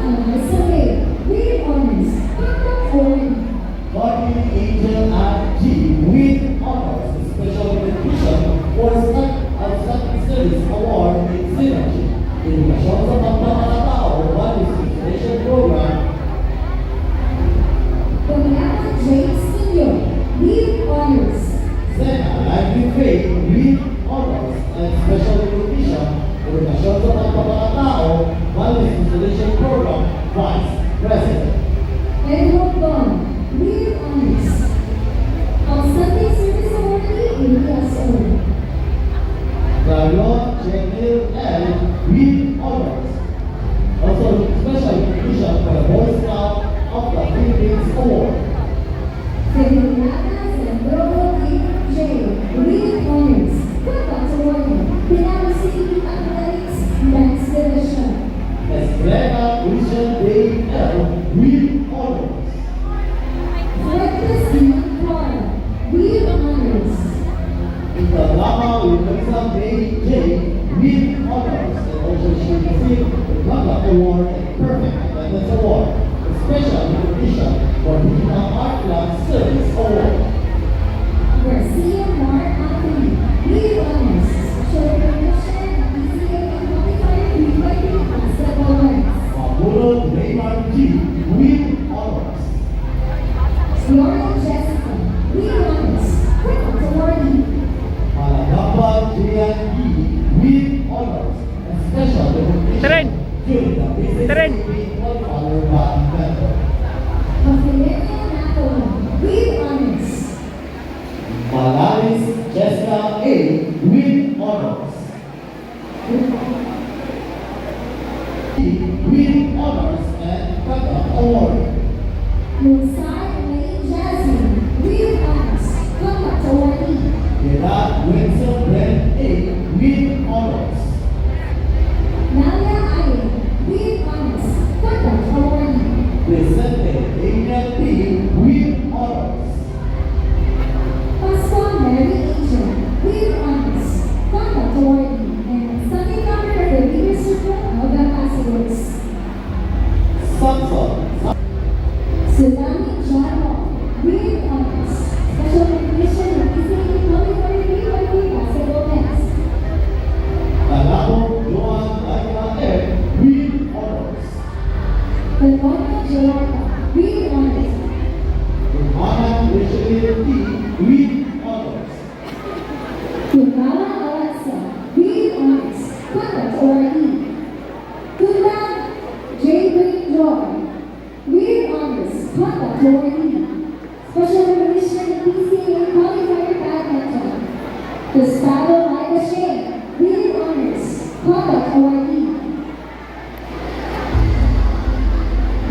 Survey with honors. Contact Owen. Guardian Angel at G with honors, special recognition for outstanding service award in synergy. Edukasyon sa pagpapakatao, Values Inspiration Program. Pagyaman James Senior with honors. Sena Lively Faith with honors and special recognition. Edukasyon sa pagpapakatao, Values Inspiration Program, Vice President. Edward Bond with honors. Outstanding Service Award in PSO. Carlon Jenil L. with honors. Also, special recognition for the Boy Scout of the Philippines Award. Federica Sandro J. with honors. Contact Award. Pinalo City Athletics Dance Division. Estrella Christian Dave L. with honors. Fredris Iman Carl with honors. Ikalama Wilson Dave J. with honors. And also she received the Planga Award and Perfect Attendance Award. A special recognition for Vietnam Art Club Service Award. Garcia Mark Anthony with honors. Special recognition BCA and qualified pre-fighting basketball rights. Mabulo Raymond G. with honors. Gloria Jessica with honors. Contact awardee. Malagapa Julian E. with honors. And special recognition Tren. during the Tren. Business Qualifier Badminton. Rafaela Nato with honors. Malaris Jessica A. with honors. With honors and Kaka Award. Musai May Jasmine with honors. Contact awardee. Gerard Winston Brent A. with honors. Nalia Aye with honors. Contact awardee. Presente Daniel P. with honors. Pascual Mary Angel with honors. Contact awardee. And Sunday member of the Leaders Circle of Ambassadors. Samson Sultani Jaro with honors. Special recognition of PCA qualified pre-fighting basketball nets. Talabo Joan Laika F. with honors. Antonio Gelata with honors. Romana Richelieu P. with honors. Tungala Alexa with honors. Contact awardee. Tundang J. Wayne Joy with honors. Contact awardee. Special recognition of PCA qualifier badminton. Gustavo Laika Shane with honors. Contact awardee.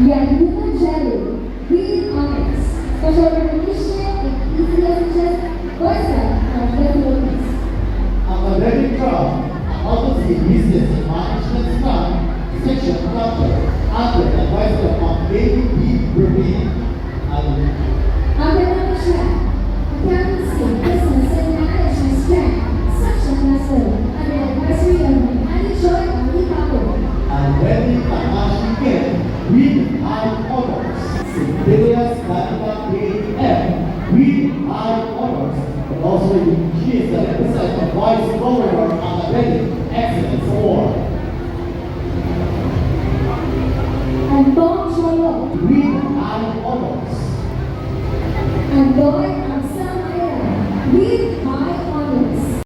Yaguna Jelly with honors. Special recognition in ECSHS Voice of the Philippines. Academic Club, Accountancy Business and Management Staff, Section Culture, under the advisor of David P. Rubin. Academic track, accountancy, business and management track, section master, under the advisory of Manny Joy Alicapo. And Wendy Takashi Ken with high honors. Civilians Danica K.M. with high honors. And also she is the representative Vice Governor Academic Excellence Award. And Tom Cholo, With high honors. and Doy Amsamaya with